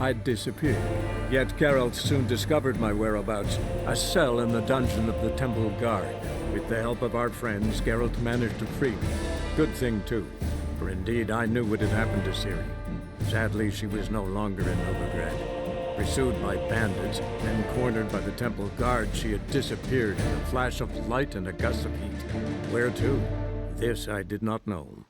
I'd disappeared. Yet Geralt soon discovered my whereabouts, a cell in the dungeon of the Temple Guard. With the help of our friends, Geralt managed to free me. Good thing, too, for indeed I knew what had happened to Ciri. Sadly, she was no longer in Novigrado. Pursued by bandits, then cornered by the Temple Guard, she had disappeared in a flash of light and a gust of heat. Where to? This I did not know.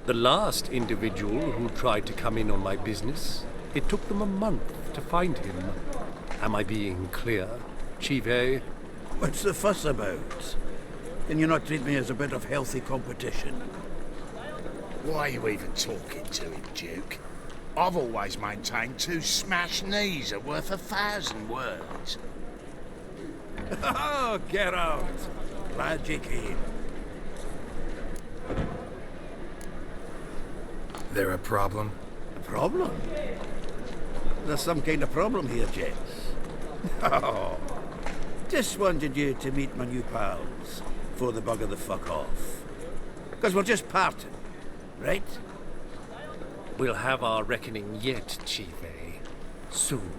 The last individual who tried to come in on my business, it took them a month to find him. Am I being clear, Chief? What's the fuss about? Can you not treat me as a bit of healthy competition? Why are you even talking to him, Duke? I've always maintained 2 smashed knees are worth 1,000 words. Oh, Geralt! Glad you came. There a problem? A problem? There's some kind of problem here, gents. Oh, just wanted you to meet my new pals before they bugger the fuck off. Because we're just parting, right? We'll have our reckoning yet, Chief. Soon.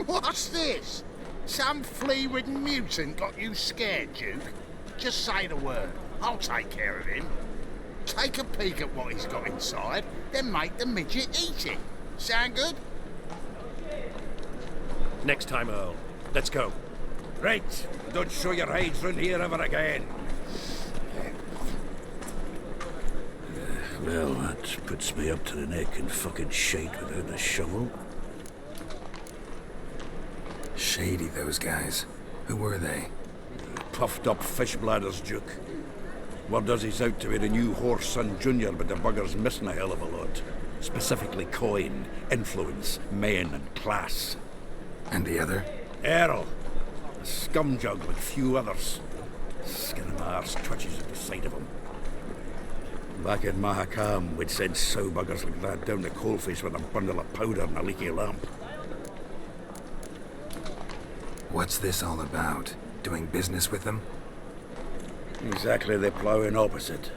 What's this? Some flea-ridden mutant got you scared, Duke? Just say the word. I'll take care of him. Take a peek at what he's got inside, then make the midget eat it. Sound good? Next time, Earl. Let's go. Right. Don't show your hides round here ever again. Well, that puts me up to the neck in fucking shite without a shovel. Shady, those guys. Who were they? Puffed up fish bladders, Duke. Word does he's out to be the new horse son junior, but the bugger's missing a hell of a lot. Specifically coin, influence, men, and class. And the other? Earl. A scumjug like few others. Skin of my arse twitches at the sight of him. Back in Mahakam, we'd send sow buggers like that down the coalface with a bundle of powder and a leaky lamp. What's this all about? Doing business with them? Exactly the ploughing opposite.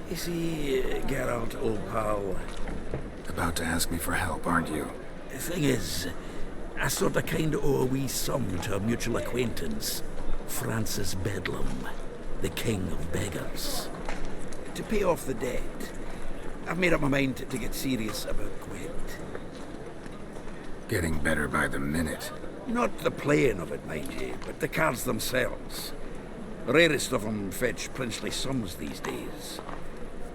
You see, Geralt, old pal... About to ask me for help, aren't you? The thing is, I sort of kind of owe a wee sum to a mutual acquaintance, Francis Bedlam, the king of beggars. To pay off the debt, I've made up my mind to get serious about quit. Getting better by the minute. Not the playing of it, mind you, but the cards themselves. The rarest of them fetch princely sums these days.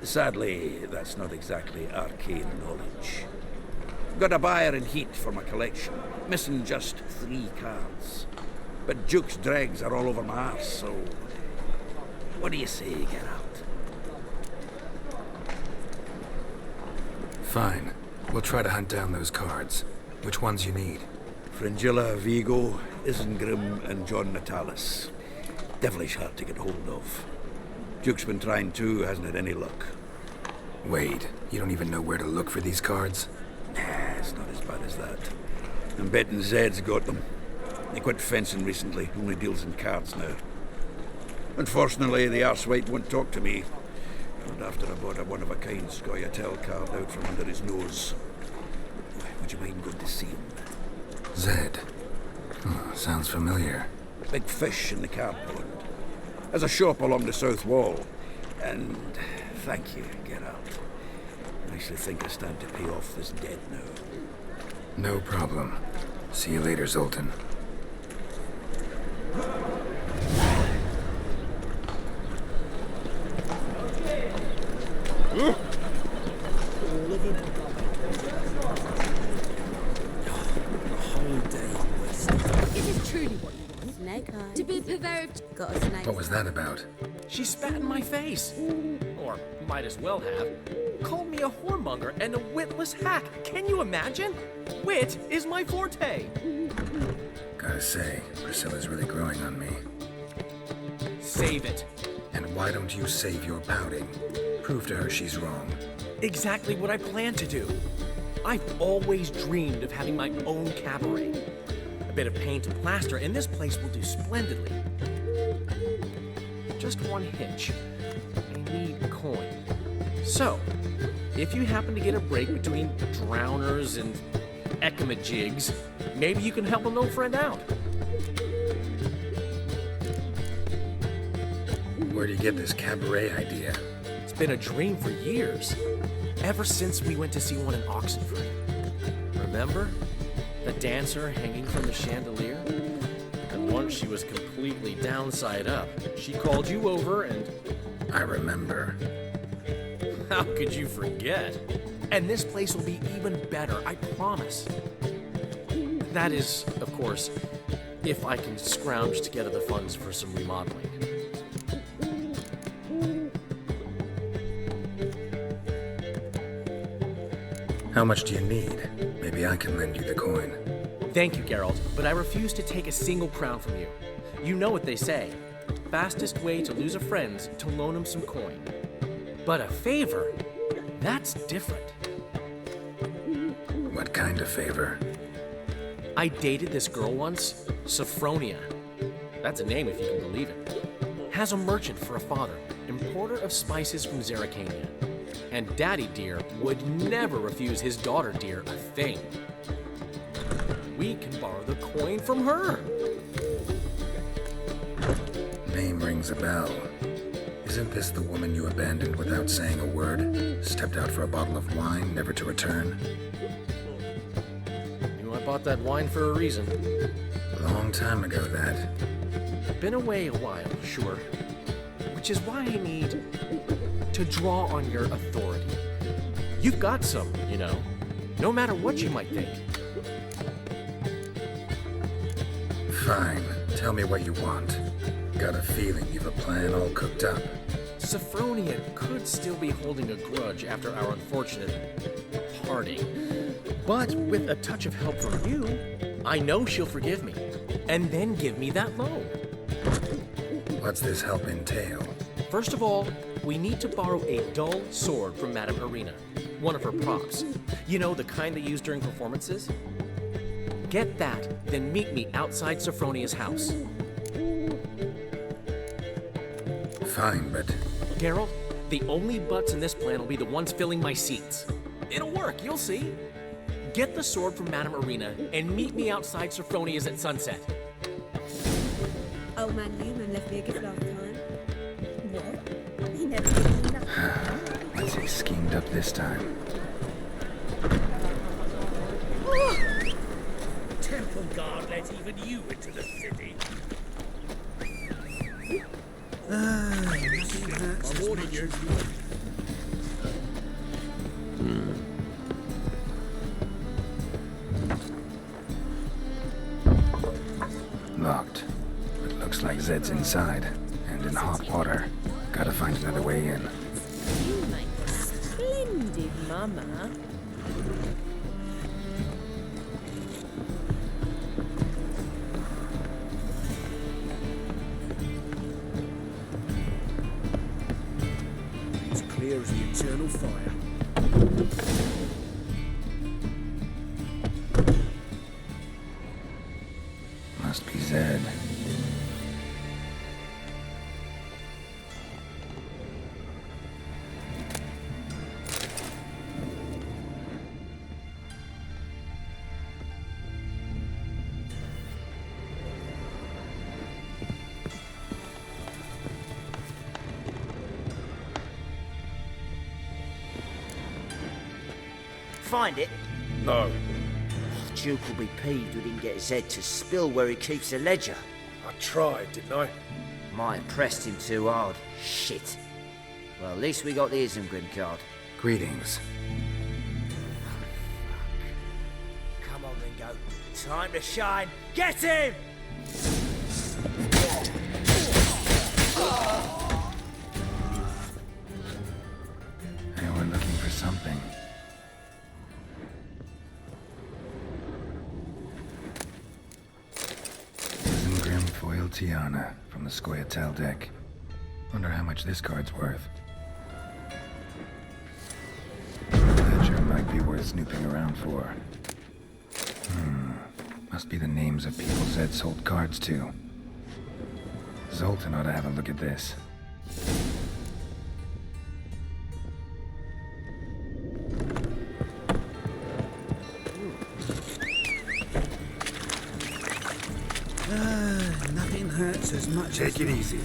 Sadly, that's not exactly arcane knowledge. Got a buyer in heat for my collection, missing just 3 cards. But Duke's dregs are all over my arse, so... What do you say, Geralt? Fine. We'll try to hunt down those cards. Which ones you need? Fringilla, Vigo, Isengrim, and John Natalis. Devilish hard to get hold of. Duke's been trying too, hasn't had any luck. Wait, you don't even know where to look for these cards? Nah, it's not as bad as that. I'm betting Zed's got them. He quit fencing recently, only deals in cards now. Unfortunately, the arsewite won't talk to me. Not after I bought a one-of-a-kind Scoia'tael card out from under his nose. Would you mind going to see him? Zed. Oh, sounds familiar. Big fish in the card pond. Has a shop along the south wall. And thank you, Geralt. I actually think I stand to pay off this debt now. No problem. See you later, Zoltan. To be deserved. Got us nice. What was that about? She spat in my face. Or might as well have. Called me a whoremonger and a witless hack. Can you imagine? Wit is my forte. Gotta say, Priscilla's really growing on me. Save it. And why don't you save your pouting? Prove to her she's wrong. Exactly what I plan to do. I've always dreamed of having my own cabaret. A bit of paint and plaster, and this place will do splendidly. Just one hitch. I need coin. So, if you happen to get a break between drowners and ecamajigs, maybe you can help an old friend out. Where'd you get this cabaret idea? It's been a dream for years. Ever since we went to see one in Oxenford. Remember? The dancer hanging from the chandelier? And once she was completely downside up. She called you over and... I remember. How could you forget? And this place will be even better, I promise. That is, of course, if I can scrounge together the funds for some remodeling. How much do you need? Maybe I can lend you the coin. Thank you, Geralt, but I refuse to take a single crown from you. You know what they say. Fastest way to lose a friend's to loan him some coin. But a favor? That's different. What kind of favor? I dated this girl once, Sophronia. That's a name if you can believe it. Has a merchant for a father, importer of spices from Zerrikania. And Daddy Dear would never refuse his daughter Dear a thing. We can borrow the coin from her. Name rings a bell. Isn't this the woman you abandoned without saying a word? Stepped out for a bottle of wine, never to return? You know, I bought that wine for a reason. Long time ago, that. Been away a while, sure. Which is why I need to draw on your authority. You've got some, you know, no matter what you might think. Fine. Tell me what you want. Got a feeling you've a plan all cooked up. Sophronia could still be holding a grudge after our unfortunate parting. But with a touch of help from you, I know she'll forgive me, and then give me that loan. What's this help entail? First of all, we need to borrow a dull sword from Madame Irina, one of her props. You know, the kind they use during performances? Get that, then meet me outside Sophronia's house. Fine, but... Geralt, the only butts in this plan will be the ones filling my seats. It'll work, you'll see. Get the sword from Madame Irina and meet me outside Sophronia's at sunset. Oh man, Newman left me a gift last time. What? He never gave me nothing. What's he schemed up this time? Temple guard let even you into the city. Nothing hurts. I'm warning you. Locked. It looks like Zed's inside, and in hot water. Gotta find another way in. You make a splendid mama. It's clear as the eternal fire. Must be Zed. Find it? No. Duke will be peeved we didn't get Zed to spill where he keeps the ledger. I tried, didn't I? Might have pressed him too hard. Shit. Well, at least we got the Isengrim card. Greetings. Come on, Ringo. Time to shine. Get him! Tiana from the Scoia'tael deck. Wonder how much this card's worth. Ledger might be worth snooping around for. Must be the names of people Zed sold cards to. Zoltan ought to have a look at this. Nothing hurts as much as... Take it easy.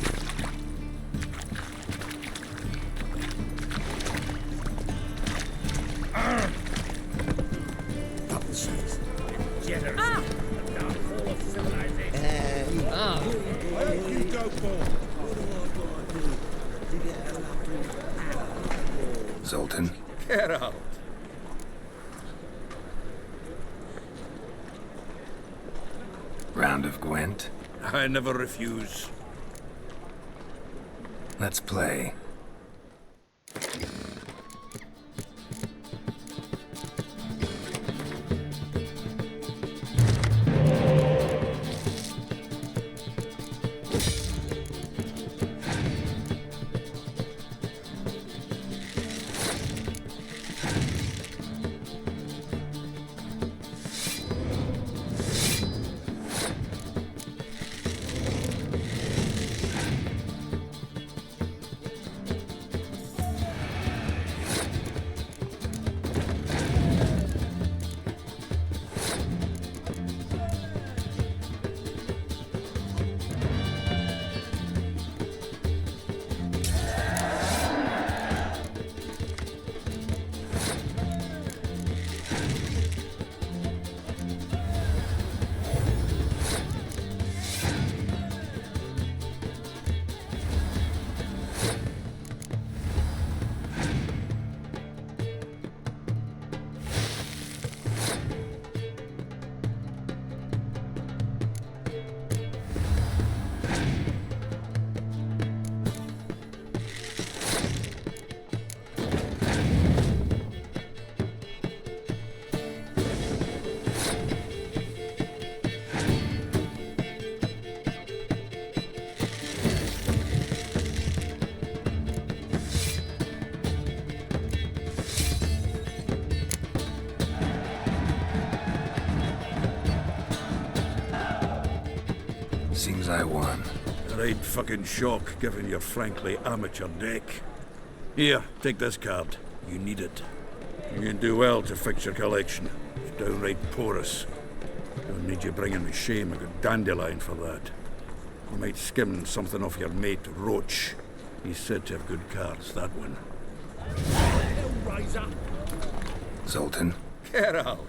Generous. The downfall of civilization. You go for? Zoltan. Get out. Round of Gwent. I never refuse. Let's play. Seems I won. A right fucking shock, given your frankly amateur deck. Here, take this card. You need it. You can do well to fix your collection. It's downright porous. Don't need you bringing me shame. I got dandelion for that. You might skim something off your mate, Roach. He's said to have good cards, that one. Rise up. Zoltan. Get out.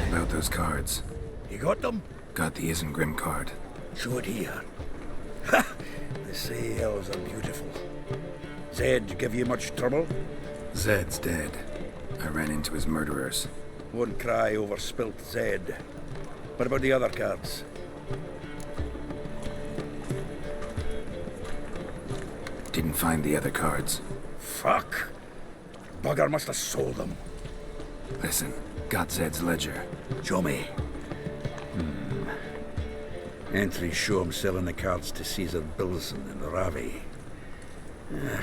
About those cards. You got them? Got the Isengrim card. Show it here. Ha! They say elves are beautiful. Zed give you much trouble? Zed's dead. I ran into his murderers. Won't cry over spilt Zed. What about the other cards? Didn't find the other cards. Fuck! Bugger must have sold them. Listen, got Zed's ledger. Show me. Entries show him selling the cards to Caesar Bilson and Ravi.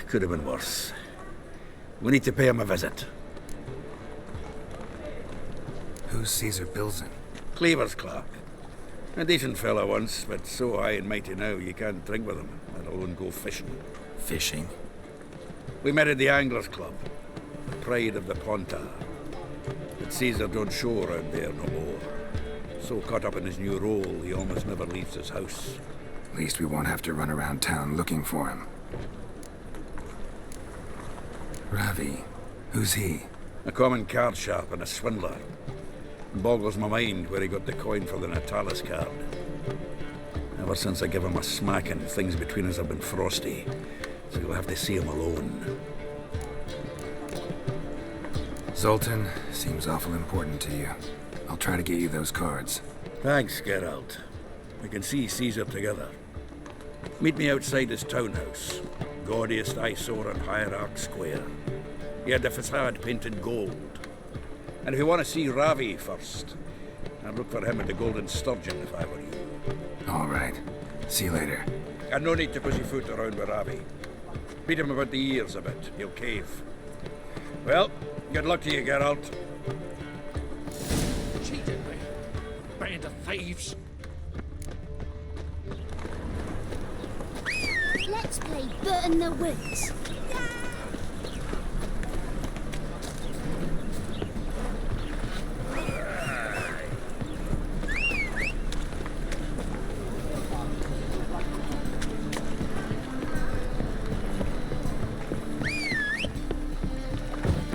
Could have been worse. We need to pay him a visit. Who's Caesar Bilson? Cleaver's clerk. A decent fella once, but so high and mighty now you can't drink with him, let alone go fishing. Fishing? We met at the Anglers Club, the pride of the Pontar. But Caesar don't show around there no more. So caught up in his new role, he almost never leaves his house. At least we won't have to run around town looking for him. Ravi, who's he? A common card sharp and a swindler. Boggles my mind where he got the coin for the Natalis card. Ever since I gave him a smacking, things between us have been frosty. So you'll have to see him alone. Zoltan, seems awful important to you. I'll try to get you those cards. Thanks, Geralt. We can see Caesar together. Meet me outside his townhouse. Gaudiest eyesore on Hierarch Square. He had the facade painted gold. And if you want to see Ravi first, I'd look for him at the Golden Sturgeon if I were you. All right. See you later. And no need to pussyfoot around with Ravi. Beat him about the ears a bit. He'll cave. Well, good luck to you, Geralt. Cheated me. Band of thieves. Let's play Burn the Woods.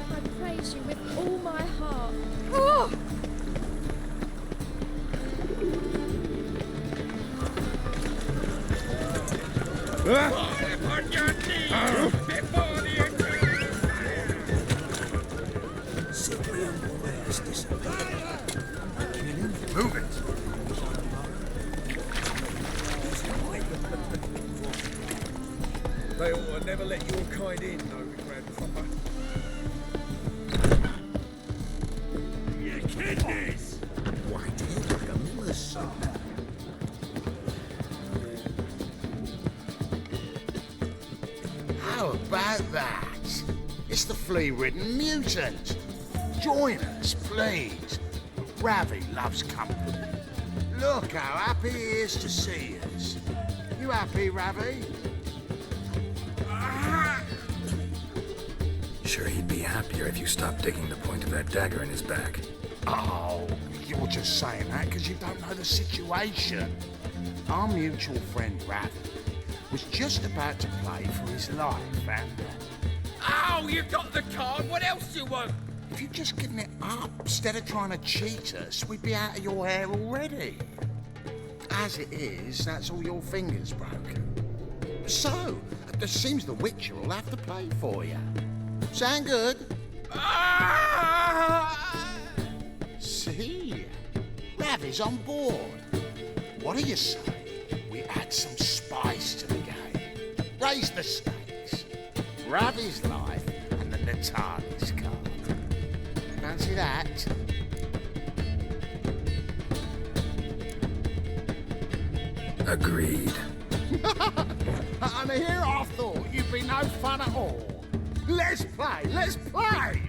I praise you with all my heart. Oh! Move it! They ought to never let your kind in, Novigrado proper. You kidneys! Why do you look a miller's son? How about that? It's the flea-ridden mutant. Join us, please. Ravi loves company. Look how happy he is to see us. You happy, Ravi? Sure, he'd be happier if you stopped digging the point of that dagger in his back. Oh, you're just saying that because you don't know the situation. Our mutual friend Ravi was just about to play for his life, and Oh, you got the card. What else do you want? if you'd just given it up instead of trying to cheat us, we'd be out of your hair already. As it is, that's all your fingers broken. So, it seems the Witcher will have to play for you. Sound good? See? Ravi's on board. What do you say? We add some spice to the game. Raise the stakes. Ravi's life and the Natali's card. Fancy that? Agreed. And here I thought you'd be no fun at all. Let's play, let's play!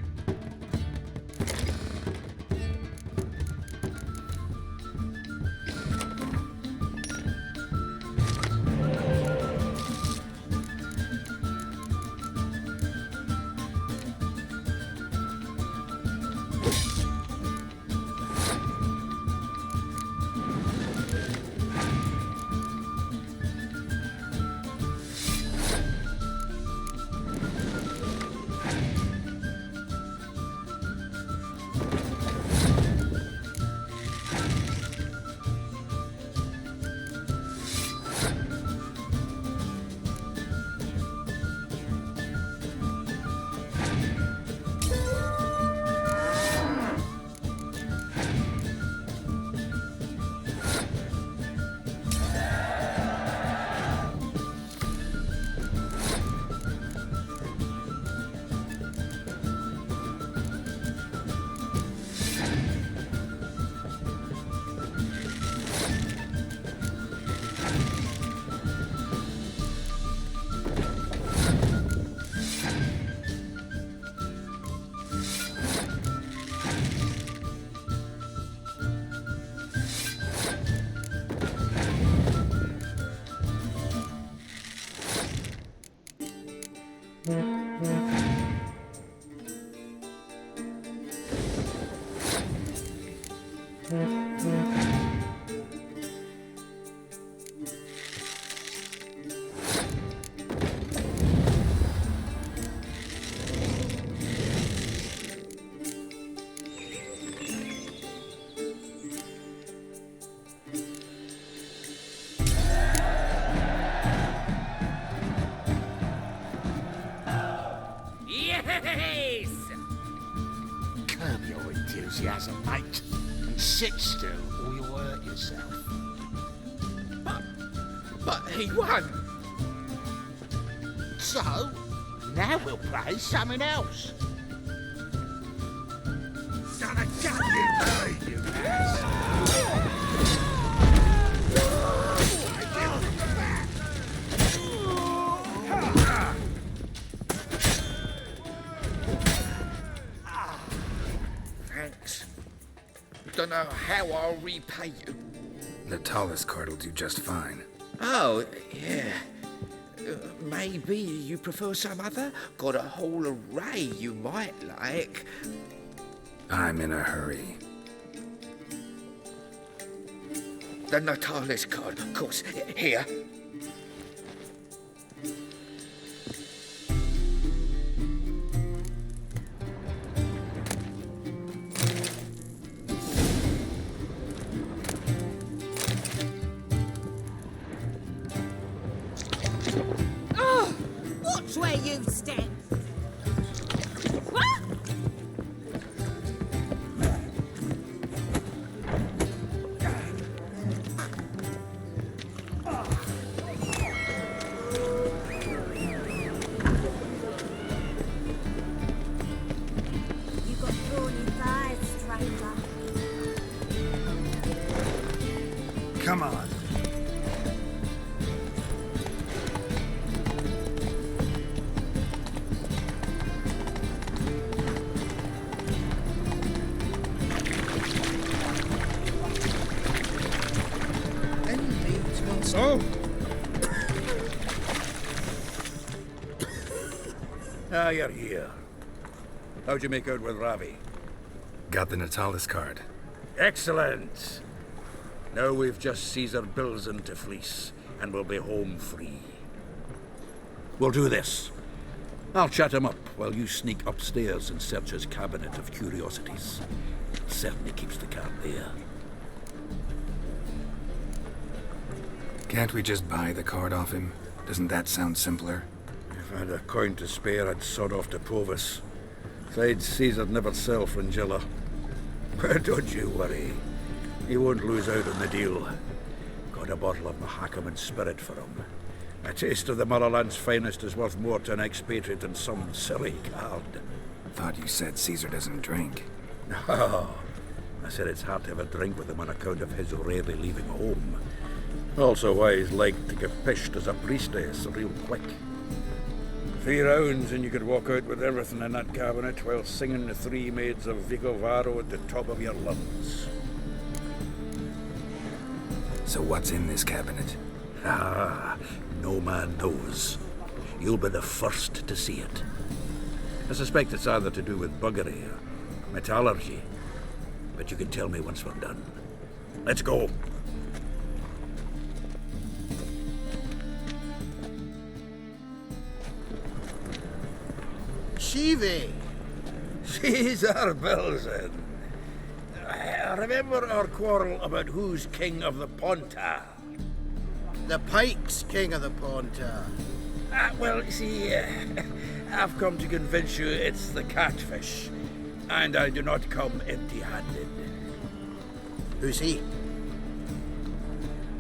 Yes! Curb your enthusiasm, mate, and sit still or you'll hurt yourself. But he won. So, now we'll play something else. Son of a gun, you ass! don't know how I'll repay you. Natalis card will do just fine. Oh, yeah. Maybe you prefer some other? Got a whole array you might like. I'm in a hurry. The Natalis card, of course. Here. Oh! Watch where you step! What? You got thorny thighs, stranger. Come on. Oh! Ah, you're here. How'd you make out with Ravi? Got the Natalis card. Excellent! Now we've just Caesar Bilzen to fleece, and we'll be home free. We'll do this. I'll chat him up while you sneak upstairs and search his cabinet of curiosities. Certainly keeps the card there. Can't we just buy the card off him? Doesn't that sound simpler? If I had a coin to spare, I'd sod off to Provis. Besides, Caesar'd never sell Fringilla. But don't you worry. He won't lose out on the deal. Got a bottle of Mahakaman spirit for him. A taste of the motherland's finest is worth more to an expatriate than some silly card. Thought you said Caesar doesn't drink. No. I said it's hard to have a drink with him on account of his rarely leaving home. Also why he's like to get pished as a priestess real quick. 3 rounds and you could walk out with everything in that cabinet while singing the 3 maids of Vicovaro at the top of your lungs. So what's in this cabinet? Ah, no man knows. You'll be the first to see it. I suspect it's either to do with buggery or metallurgy. But you can tell me once we're done. Let's go. Shivi! Caesar Bilzen. Remember our quarrel about who's king of the Ponta? The Pike's king of the Ponta. Well, you see, I've come to convince you it's the catfish. And I do not come empty-handed. Who's he?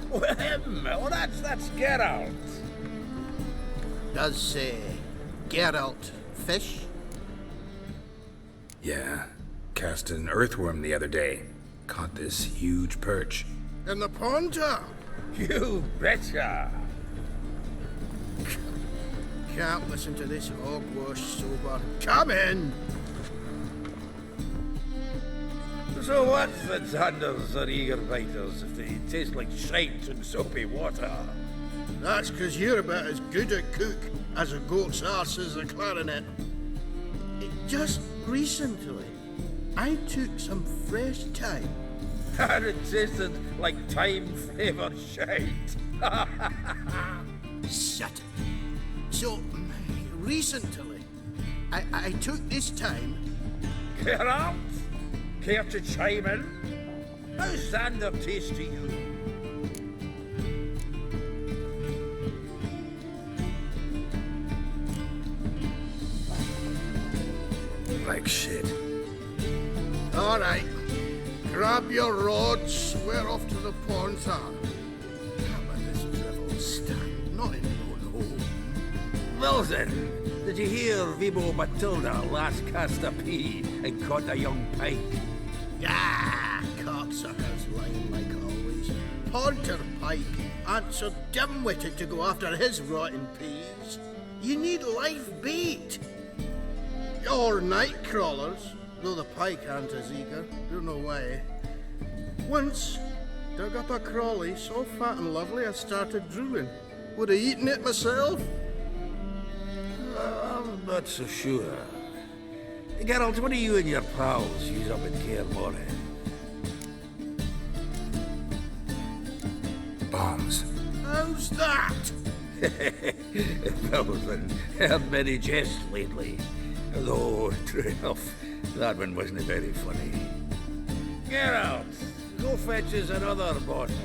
Well, him. Oh, that's Geralt. Does, Geralt fish? Yeah. Cast an earthworm the other day. Caught this huge perch. In the Ponta? You betcha. Can't listen to this hogwash sober. Come in! So what's the Zanders or eager biters if they taste like shite and soapy water? That's 'cause you're about as good a cook as a goat's arse is a clarinet. Just recently, I took some fresh thyme. And it tasted like thyme-flavoured shite. Shut it. So, recently, I took this thyme. Geralt? Care to chime in? How's Xander taste to you? Like shit. All right. Grab your rods. We're off to the Ponta. Come on, this drivel stand. Not in your home. Wilson, did you hear Vibo Matilda last cast a pea and caught a young pike? Ah, cocksucker's lying like always. Ponter Pike aren't so dim-witted to go after his rotten peas. You need live bait. Or night crawlers, though the pike aren't as eager. Don't know why. Once, dug up a crawly so fat and lovely I started drooling. Would have eaten it myself. I'm not so sure. Geralt, what do you and your pals use up in Kaer Morhen? Bombs. How's that? Well, then, heard many jests lately. Though, true enough, that one wasn't very funny. Geralt, go fetch us another bottle.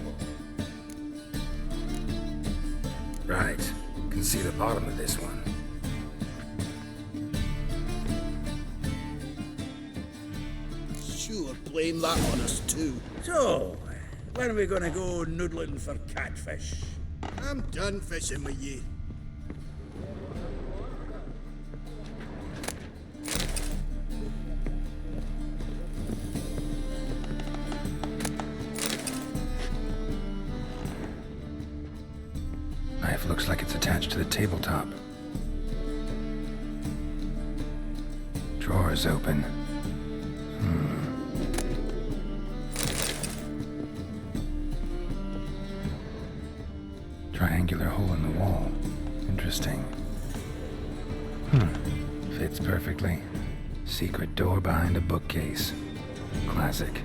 Right. Can see the bottom of this one. Sure, blame that on us too. So, when are we gonna go noodling for catfish? I'm done fishing with you. Knife looks like it's attached to the tabletop. Drawer's open. Triangular hole in the wall. Interesting. Fits perfectly. Secret door behind a bookcase. Classic.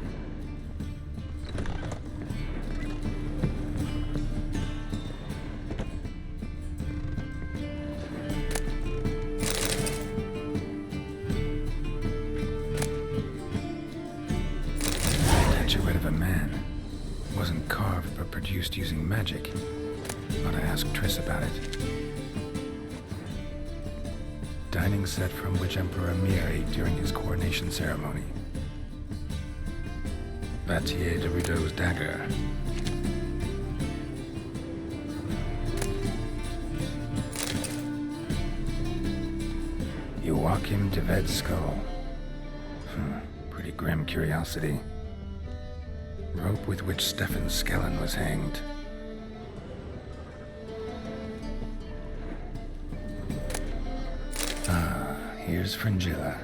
Statuette of a man. Wasn't carved but produced using magic. Ought to ask Triss about it. Dining set from which Emperor Mir ate during his coronation ceremony. Batier de Rideau's dagger. Joachim de Ved's skull. Pretty grim curiosity. Rope with which Stefan Skellen was hanged. Here's Fringilla.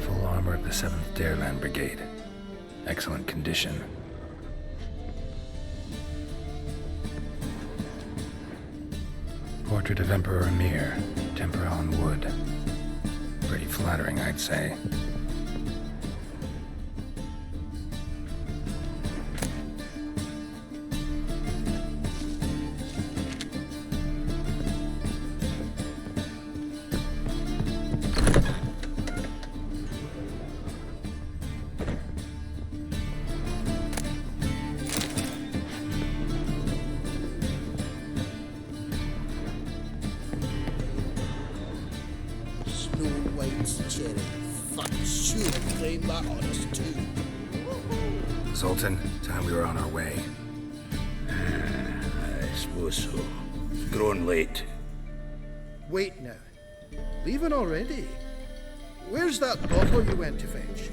Full armor of the 7th Dareland Brigade. Excellent condition. Portrait of Emperor Emir. Tempera on wood. Pretty flattering, I'd say. Sultan, time we were on our way. I suppose so. It's grown late. Wait now. Leaving already? Where's that bottle you went to fetch?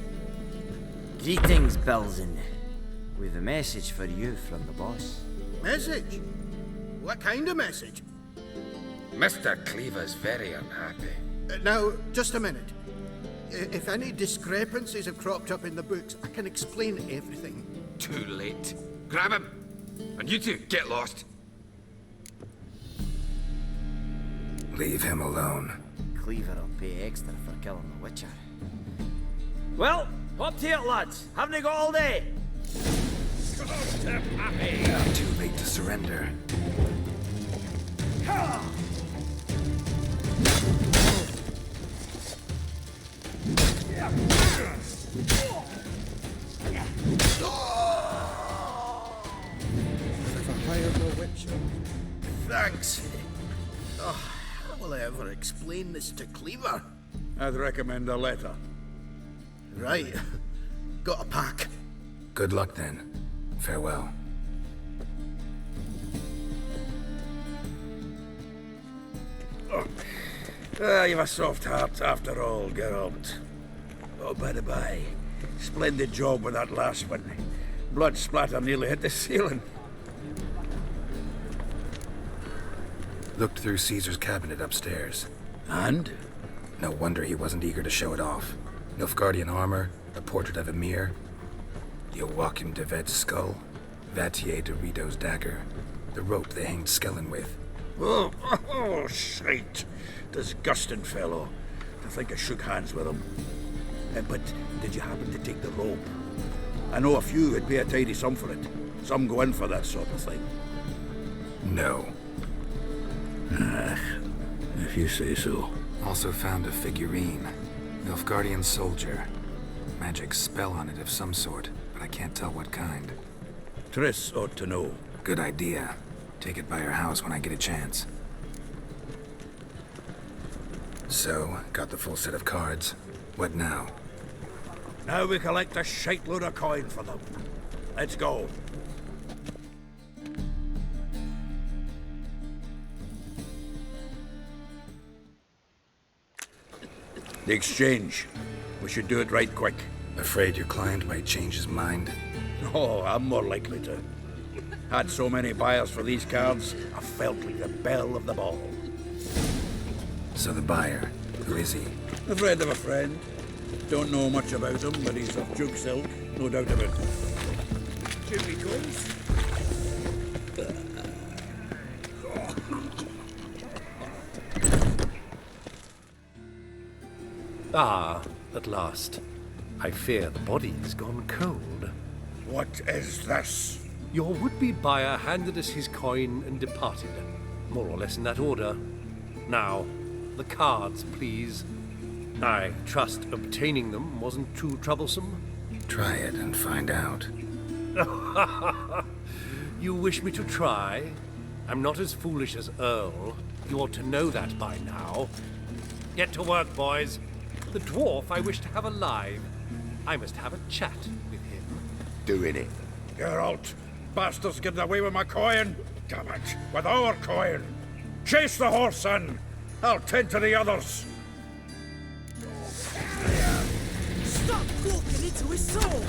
Greetings, Belzen. We've a message for you from the boss. Message? What kind of message? Mr. Cleaver's very unhappy. Now, just a minute. If any discrepancies have cropped up in the books, I can explain everything. Too late. Grab him! And you two, get lost. Leave him alone. Cleaver will pay extra for killing the Witcher. Well, up to it, lads. Haven't you got all day? Not too late to surrender. Thanks. Oh, how will I ever explain this to Cleaver? I'd recommend a letter. Right. Got a pack. Good luck then. Farewell. You've a soft heart after all, Geralt. Oh, by the by, splendid job with that last one. Blood splatter nearly hit the ceiling. Looked through Caesar's cabinet upstairs. And? No wonder he wasn't eager to show it off. Nilfgaardian armor, The portrait of Emir, Joachim de Vet's skull, Vatier de Rideau's dagger, the rope they hanged Skellen with. Oh, shite. Disgusting fellow. I think I shook hands with him. But did you happen to take the rope? I know a few would pay a tidy sum for it. Some go in for that sort of thing. No. If you say so. Also found a figurine. Nilfgaardian soldier. Magic spell on it of some sort, but I can't tell what kind. Triss ought to know. Good idea. Take it by her house when I get a chance. So, got the full set of cards. What now? Now we collect a shite load of coin for them. Let's go. The exchange. We should do it right quick. Afraid your client might change his mind? Oh, I'm more likely to. Had so many buyers for these cards, I felt like the belle of the ball. So the buyer, who is he? A friend of a friend. Don't know much about him, but he's of Duke silk, no doubt of it. Jimmy coins. Ah, at last. I fear the body's gone cold. What is this? Your would-be buyer handed us his coin and departed, more or less in that order. Now, the cards, please. I trust obtaining them wasn't too troublesome. Try it and find out. You wish me to try? I'm not as foolish as Earl. You ought to know that by now. Get to work, boys. The dwarf I wish to have alive. I must have a chat with him. Doing it. Geralt, bastards getting away with my coin. Damn it, with our coin. Chase the horse in. I'll tend to the others. Stop walking into his soul!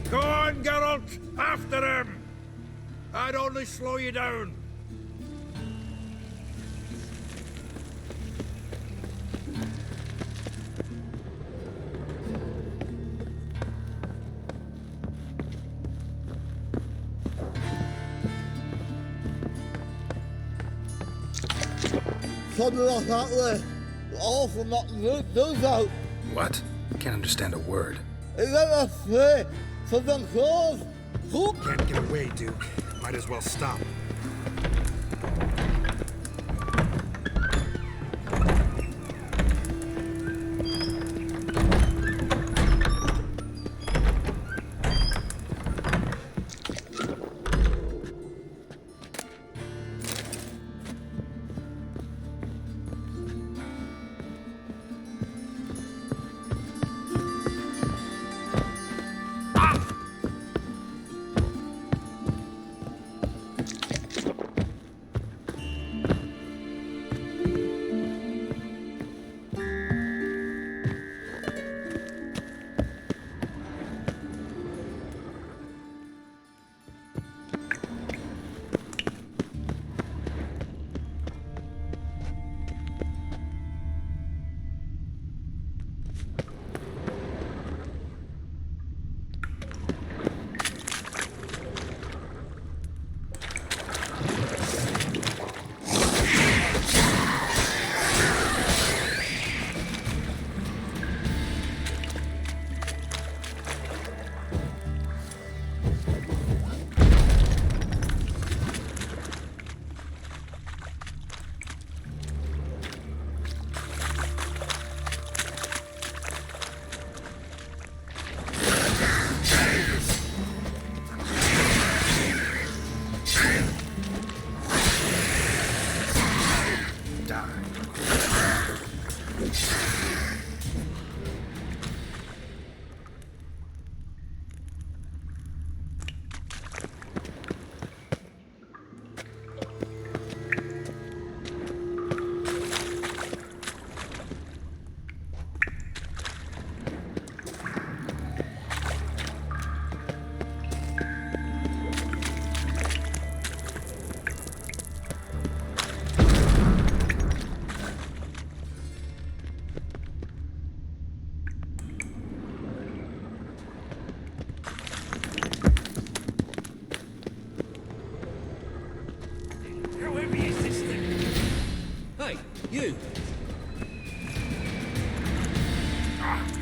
Go on, Geralt! After him! I'd only slow you down. Something like that way. All from that root does out. What? Can't understand a word. Is that a free for them clothes? Can't get away, Duke. Might as well stop.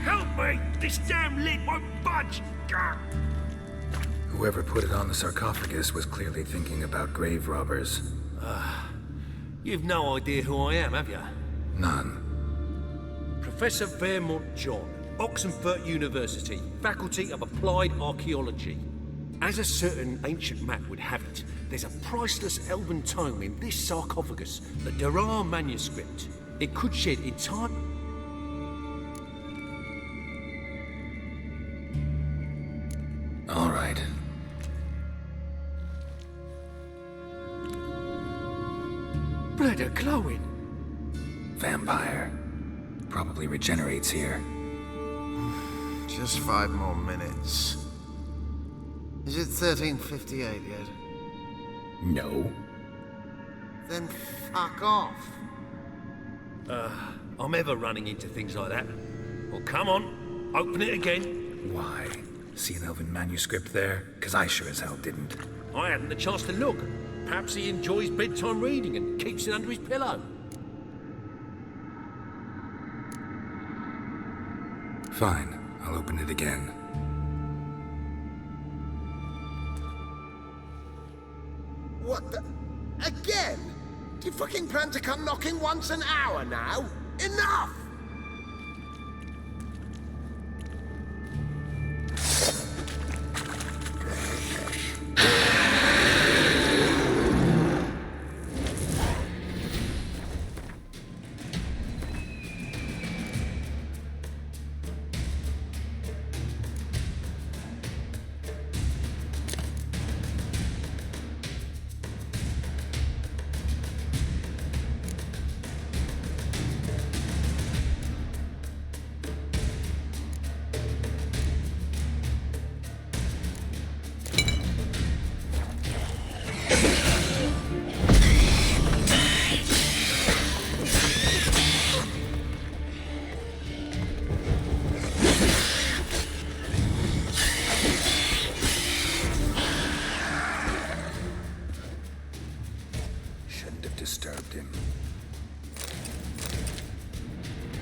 Help me! This damn lid won't budge! Whoever put it on the sarcophagus was clearly thinking about grave robbers. You've no idea who I am, have you? None. Professor Vermont John, Oxenford University, Faculty of Applied Archaeology. As a certain ancient map would have it, there's a priceless elven tome in this sarcophagus, the Durar manuscript. It could shed entire... All right. Blood are glowing. Vampire. Probably regenerates here. Just 5 more minutes. Is it 13:58 yet? No. Then fuck off. I'm ever running into things like that. Well, come on, open it again. Why? See an elven manuscript there? Because I sure as hell didn't. I hadn't the chance to look. Perhaps he enjoys bedtime reading and keeps it under his pillow. Fine, I'll open it again. What the... Again? Do you fucking plan to come knocking once an hour now? Enough!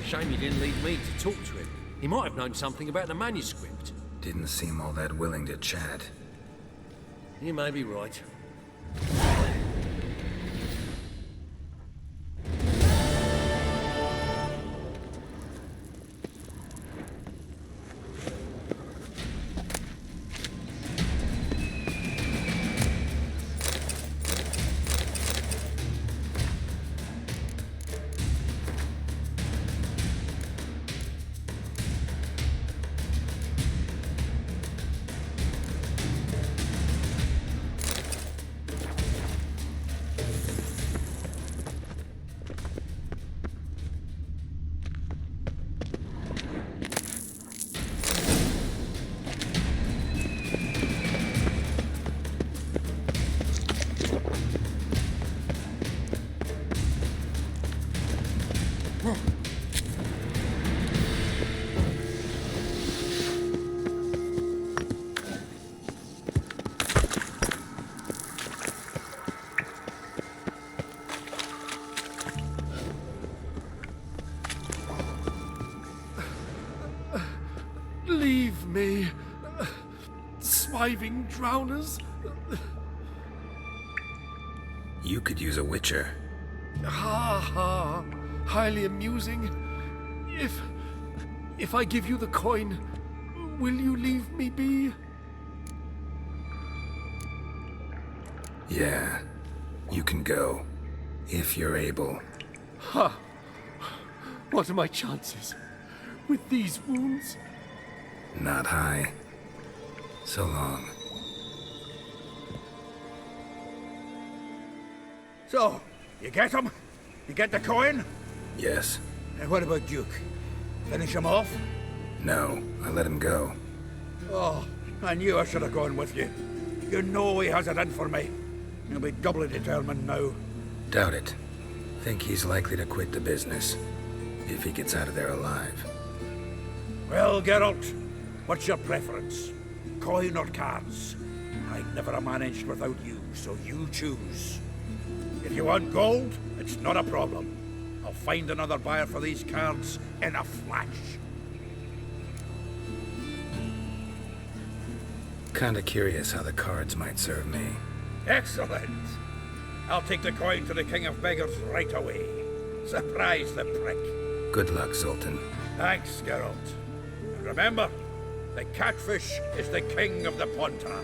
Shame you didn't leave me to talk to him. He might have known something about the manuscript. Didn't seem all that willing to chat. You may be right. Leave me, swiving drowners. You could use a witcher. Ha ha, highly amusing. If I give you the coin, will you leave me be? Yeah, you can go, if you're able. Ha! What are my chances with these wounds? Not high. So long. So, you get him? You get the coin? Yes. And what about Duke? Finish him off? No, I let him go. Oh, I knew I should have gone with you. You know he has it in for me. He'll be doubly determined now. Doubt it. Think he's likely to quit the business, if he gets out of there alive. Well, Geralt, what's your preference? Coin or cards? I'd never have managed without you, so you choose. If you want gold, it's not a problem. I'll find another buyer for these cards in a flash. Kinda curious how the cards might serve me. Excellent. I'll take the coin to the King of Beggars right away. Surprise the prick. Good luck, Sultan. Thanks, Geralt. And remember, the catfish is the king of the Pontar.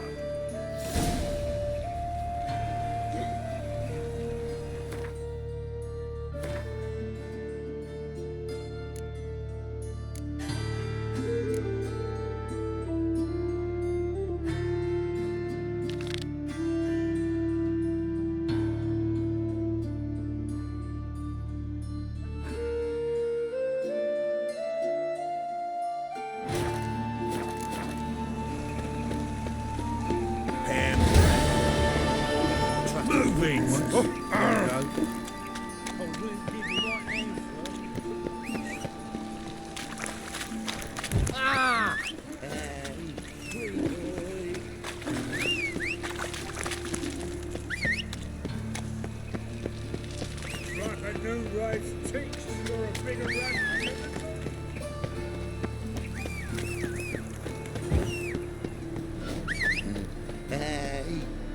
Hey,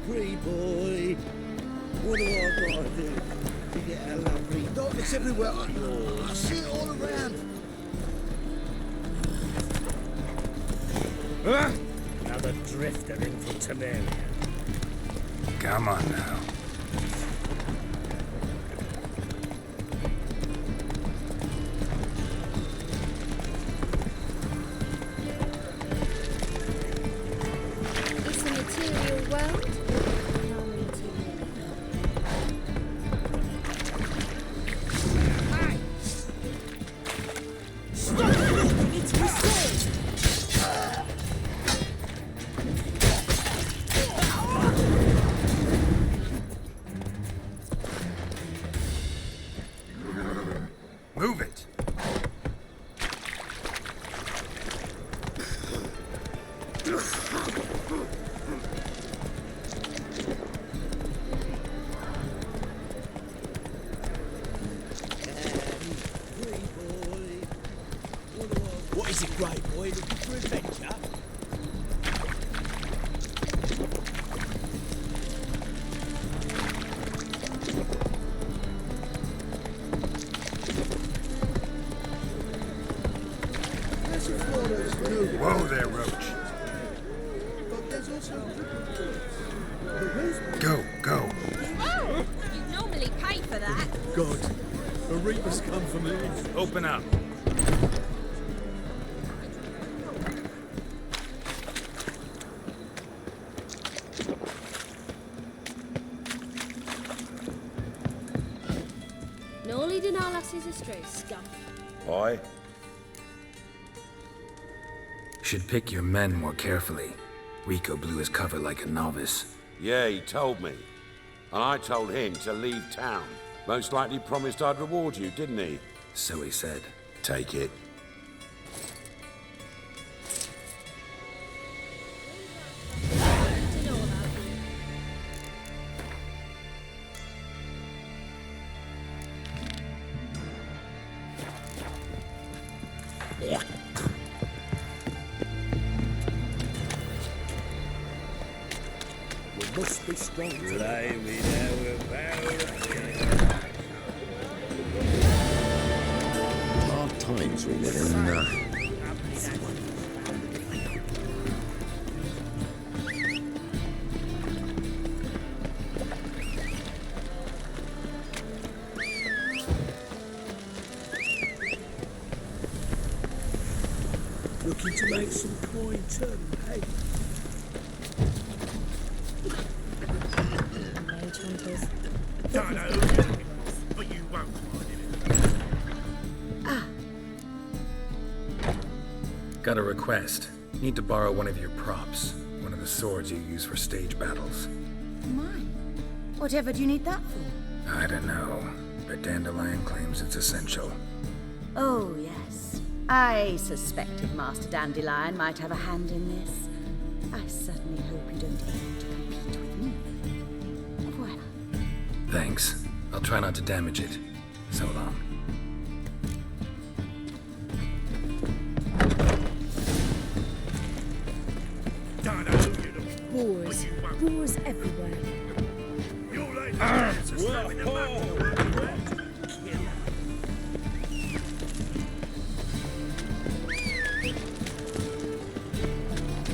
pretty boy. What do I gotta do to get a lovely dog? It's everywhere. I see it all around. Another drifter in from Temeria. Come on now. It's a material world. Move it. What is it, great boy? Looking for adventure? Whoa there, Roach. Go. Oh! You normally pay for that. God, the Reapers come for me. Open up. Norley did our lasses astray, scum. Boy? Should pick your men more carefully. Rico blew his cover like a novice. Yeah, he told me. And I told him to leave town. Most likely promised I'd reward you, didn't he? So he said. Take it. We must be strong today. We know about Hard times we live in. looking to make some coin too, hey? Don't know who's looking for, but you won't find it. Got a request. Need to borrow one of your props. One of the swords you use for stage battles. Mine? Whatever do you need that for? I don't know, but Dandelion claims it's essential. Oh, yes. I suspected Master Dandelion might have a hand in this. I certainly hope you don't aim to compete with me. Voilà. Thanks. I'll try not to damage it. So long. Don't know who you Boars. Boars everywhere.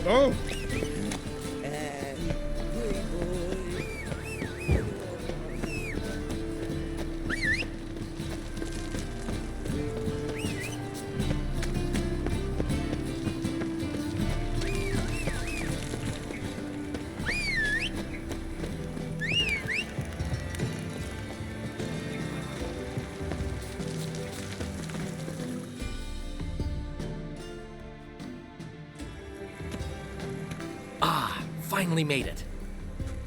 Oh! Finally made it.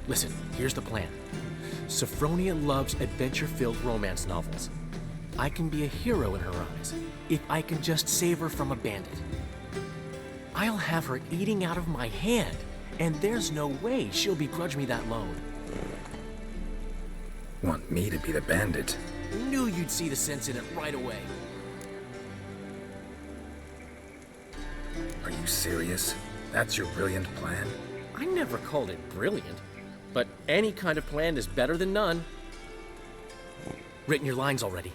Listen, here's the plan. Sophronia loves adventure-filled romance novels. I can be a hero in her eyes if I can just save her from a bandit. I'll have her eating out of my hand, and there's no way she'll begrudge me that loan. Want me to be the bandit? Knew you'd see the sense in it right away. Are you serious? That's your brilliant plan? I never called it brilliant, but any kind of plan is better than none. Written your lines already.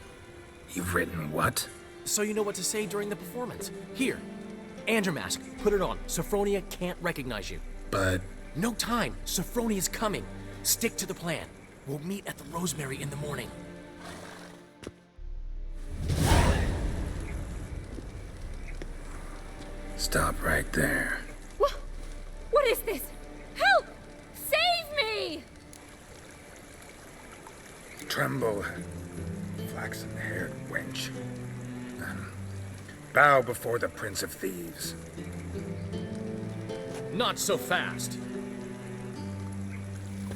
You've written what? So you know what to say during the performance. Here, and your mask. Put it on. Sophronia can't recognize you. But... No time. Sophronia's coming. Stick to the plan. We'll meet at the Rosemary in the morning. Stop right there. What is this? Help! Save me! Tremble, flaxen-haired wench. Bow before the Prince of Thieves. Not so fast.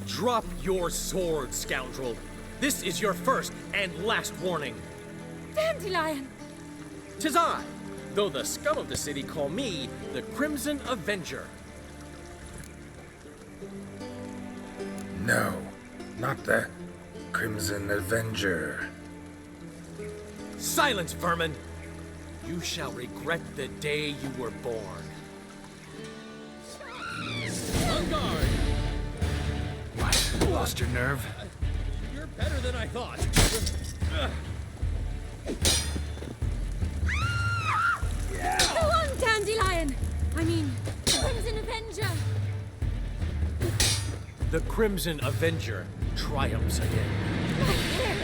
Drop your sword, scoundrel. This is your first and last warning. Dandelion! 'Tis I, though the scum of the city call me the Crimson Avenger. No, not the Crimson Avenger. Silence, vermin! You shall regret the day you were born. On guard! What? Lost your nerve? You're better than I thought. Go on, Dandelion! I mean, Crimson Avenger! The Crimson Avenger triumphs again.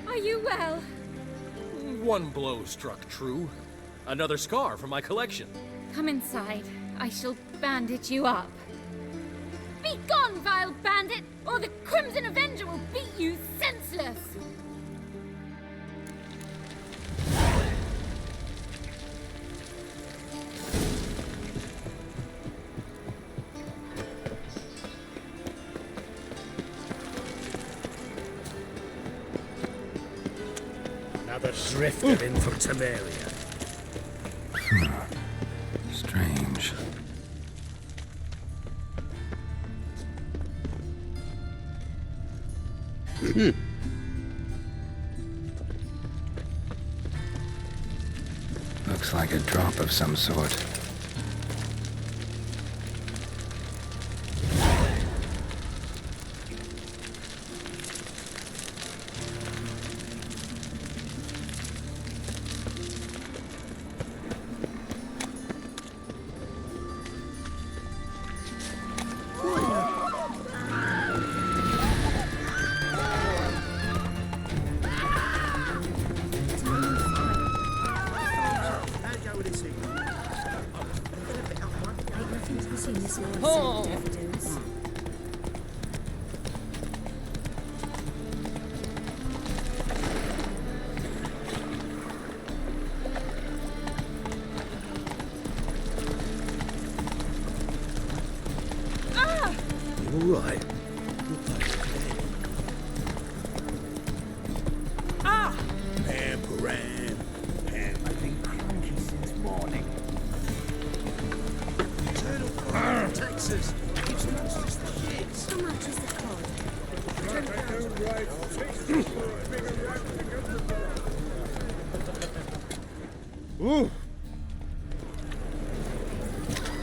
Are you well? One blow struck true. Another scar from my collection. Come inside. I shall bandage you up. Be gone, vile bandit, or the Crimson Avenger will beat you senseless! Another drifter in from Temeria. Strange. Looks like a drop of some sort. Right. Param. I've been cranky since morning. Turtle from Texas. It's not just the shits. How much is the cod? Ooh.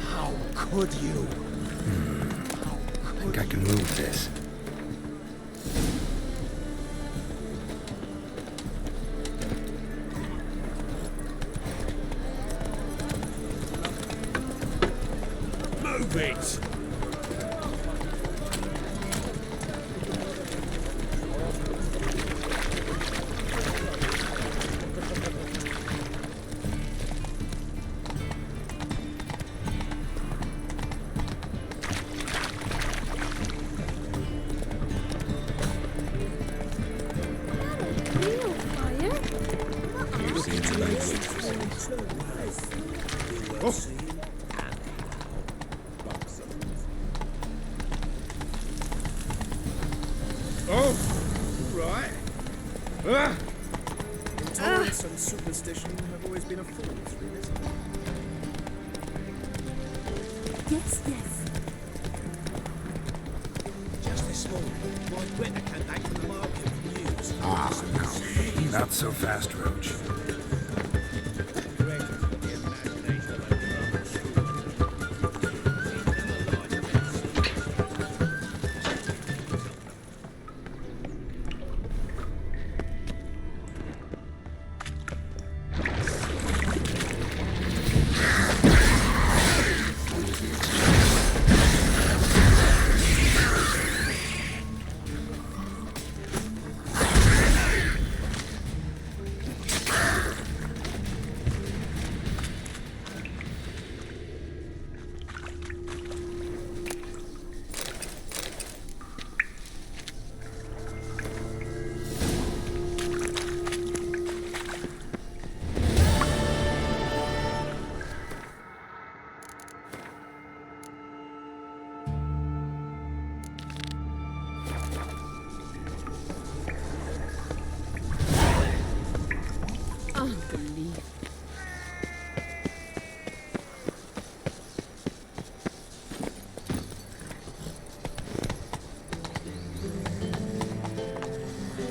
How could you? I think I can move this. Move it! Intolerance and superstition have always been a fool's religion. Yes, yes. Just this morning, my Greta came back from the market with news. Ah, no. Not so fast, Roach.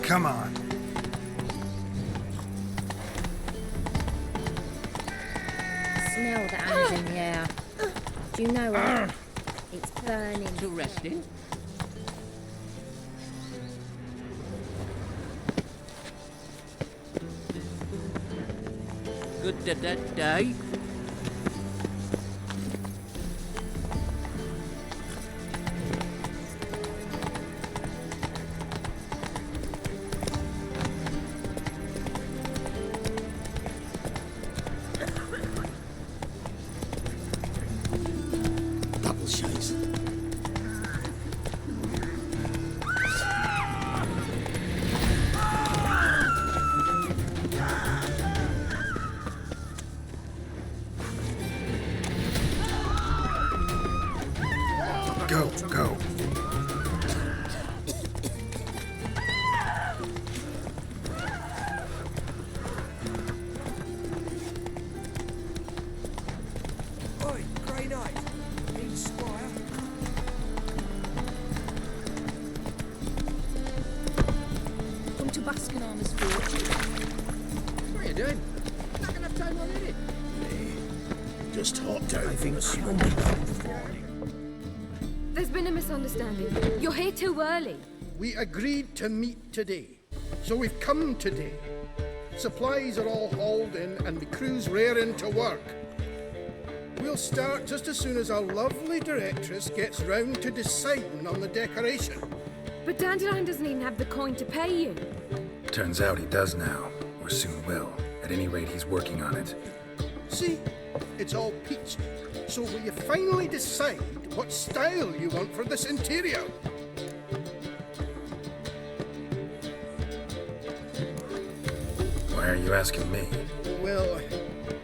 Come on. Smell the hands in the air. Do you know what? It's burning. Still resting? Good day. Double shades. Go. Oi, Grey Knight. Need Squire. Come to Baskin Armor's Forge. What are you doing? Not enough time already. Just hopped out. I think you'll be There's been a misunderstanding. You're here too early. We agreed to meet today, so we've come today. Supplies are all hauled in and the crew's raring to work. We'll start just as soon as our lovely directress gets round to deciding on the decoration. But Dandelion doesn't even have the coin to pay you. Turns out he does now, or soon will. At any rate, he's working on it. See? It's all peachy. So will you finally decide what style you want for this interior? Why are you asking me? Well,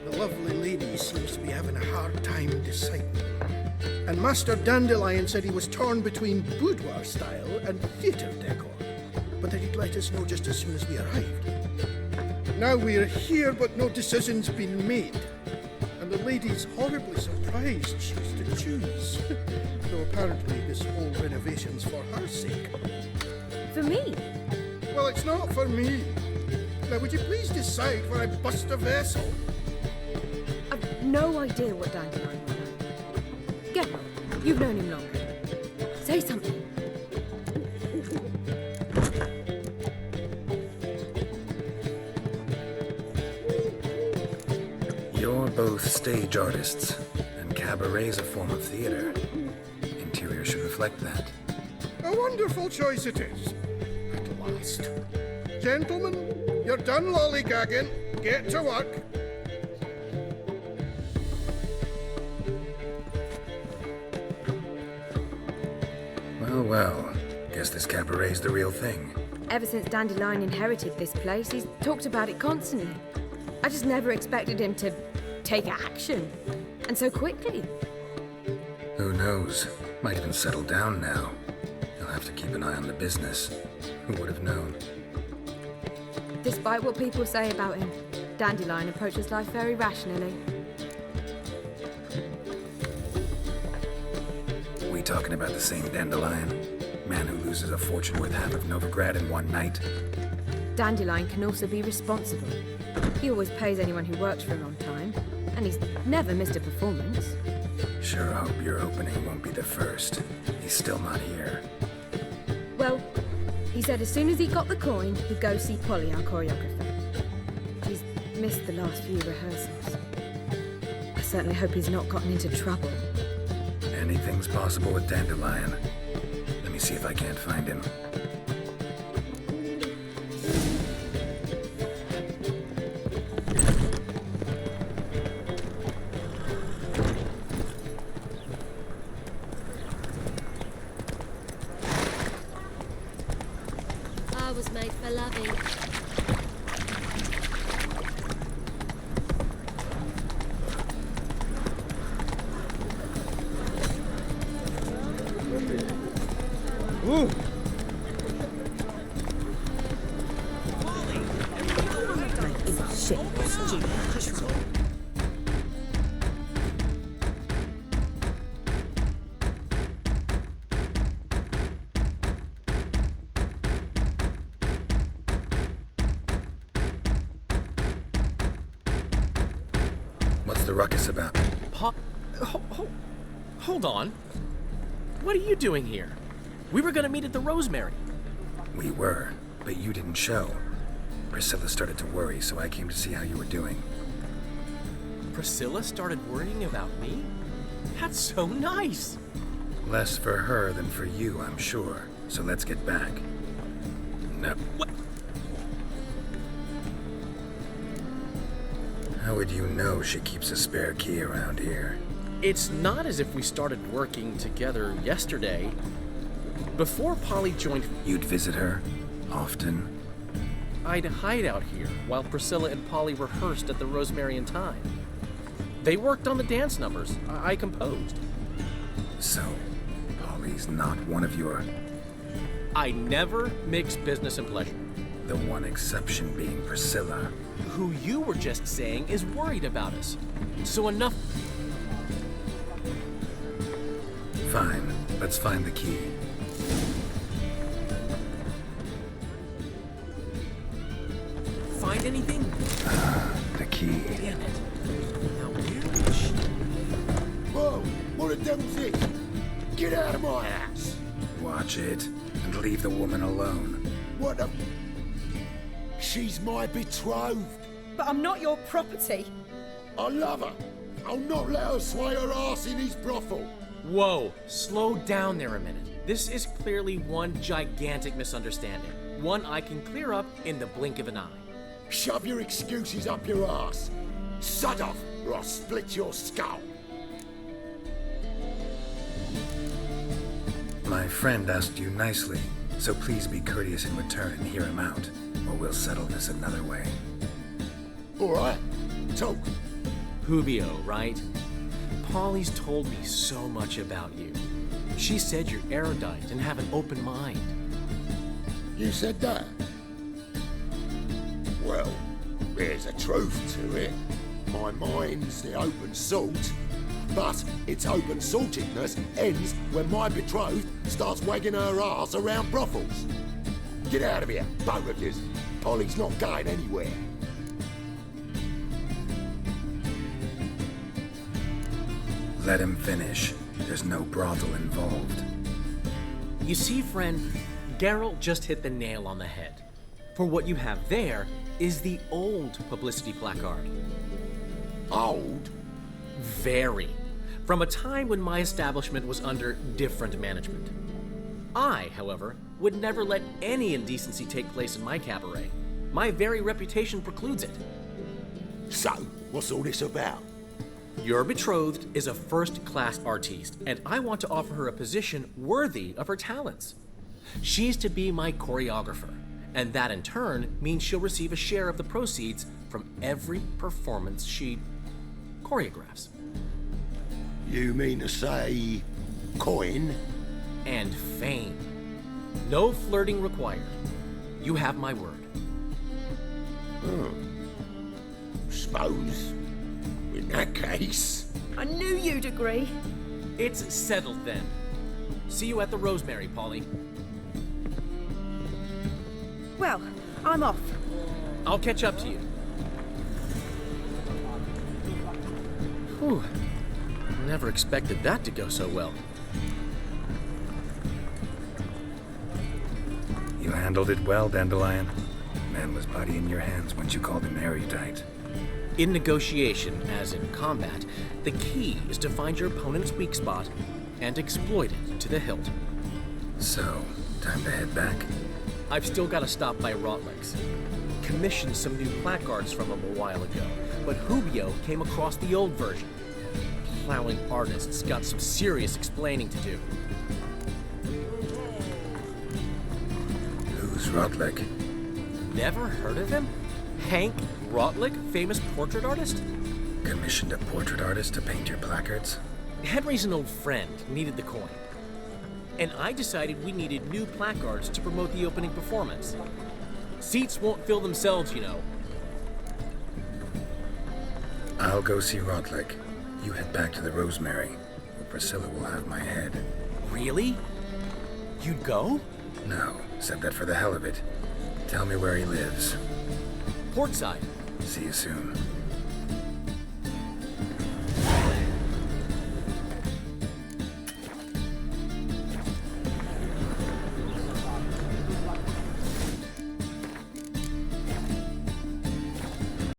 the lovely lady seems to be having a hard time deciding. And Master Dandelion said he was torn between boudoir style and theatre decor, but that he'd let us know just as soon as we arrived. Now we're here, but no decision's been made. And the lady's horribly surprised she's to choose. Though apparently this whole renovation's for her sake. For me? Well, it's not for me. Now, would you please decide where I bust a vessel? I've no idea what Dandelion will. Get on. You've known him longer. Say something. You're both stage artists, and cabaret's a form of theater. Interior should reflect that. A wonderful choice it is. At last. Gentlemen, you're done lollygagging. Get to work. Well, guess this cabaret's the real thing. Ever since Dandelion inherited this place, he's talked about it constantly. I just never expected him to take action. And so quickly. Who knows? Might even settle down now. He'll have to keep an eye on the business. Who would have known? Despite what people say about him, Dandelion approaches life very rationally. We talking about the same Dandelion? Man who loses a fortune worth half of Novigrado in one night? Dandelion can also be responsible. He always pays anyone who works for him on time, and he's never missed a performance. Sure hope your opening won't be the first. He's still not here. Well, he said as soon as he got the coin, he'd go see Polly, our choreographer. He's missed the last few rehearsals. I certainly hope he's not gotten into trouble. Anything's possible with Dandelion. Let me see if I can't find him. I was made for loving. Ooh. What's the ruckus about? Hold on. What are you doing here? We were gonna meet at the Rosemary. We were, but you didn't show. Priscilla started to worry, so I came to see how you were doing. Priscilla started worrying about me? That's so nice! Less for her than for you, I'm sure. So let's get back. No. What? How would you know she keeps a spare key around here? It's not as if we started working together yesterday. Before Polly joined... You'd visit her? Often? I'd hide out here while Priscilla and Polly rehearsed at the Rosemary in time. They worked on the dance numbers. I composed. So, Polly's not one of your... I never mix business and pleasure. The one exception being Priscilla. Who you were just saying is worried about us. So enough... Fine. Let's find the key. Find anything? The key. Damn it. Now Whoa! What the devil's this? Get out of my house! Watch it, and leave the woman alone. What the... She's my betrothed. But I'm not your property. I love her. I'll not let her sway her ass in his brothel. Whoa, slow down there a minute. This is clearly one gigantic misunderstanding. One I can clear up in the blink of an eye. Shove your excuses up your ass. Sod off, or I'll split your skull. My friend asked you nicely, so please be courteous in return and hear him out, or we'll settle this another way. All right, talk. Hubio, right? Polly's told me so much about you. She said you're erudite and have an open mind. You said that? Well, there's a truth to it. My mind's the open salt, but its open saltedness ends when my betrothed starts wagging her ass around brothels. Get out of here, both of yous. Polly's not going anywhere. Let him finish. There's no brothel involved. You see, friend, Geralt just hit the nail on the head. For what you have there is the old publicity placard. Old? Very. From a time when my establishment was under different management. I, however, would never let any indecency take place in my cabaret. My very reputation precludes it. So, what's all this about? Your betrothed is a first-class artiste, and I want to offer her a position worthy of her talents. She's to be my choreographer, and that in turn means she'll receive a share of the proceeds from every performance she choreographs. You mean to say coin? And fame. No flirting required. You have my word. Suppose, in that case... I knew you'd agree. It's settled then. See you at the Rosemary, Polly. Well, I'm off. I'll catch up to you. Whew. Never expected that to go so well. You handled it well, Dandelion. Man was body in your hands once you called him erudite. In negotiation, as in combat, the key is to find your opponent's weak spot and exploit it to the hilt. So, time to head back? I've still got to stop by Rotlick's. Commissioned some new placards from him a while ago, but Hubio came across the old version. Plowing artists got some serious explaining to do. Who's Rotlick? Never heard of him? Hank Rotlick, famous portrait artist? Commissioned a portrait artist to paint your placards? Henry's an old friend, needed the coin. And I decided we needed new placards to promote the opening performance. Seats won't fill themselves, you know. I'll go see Rotlick. You head back to the Rosemary, where Priscilla will have my head. Really? You'd go? No, said that for the hell of it. Tell me where he lives. Portside. See you soon.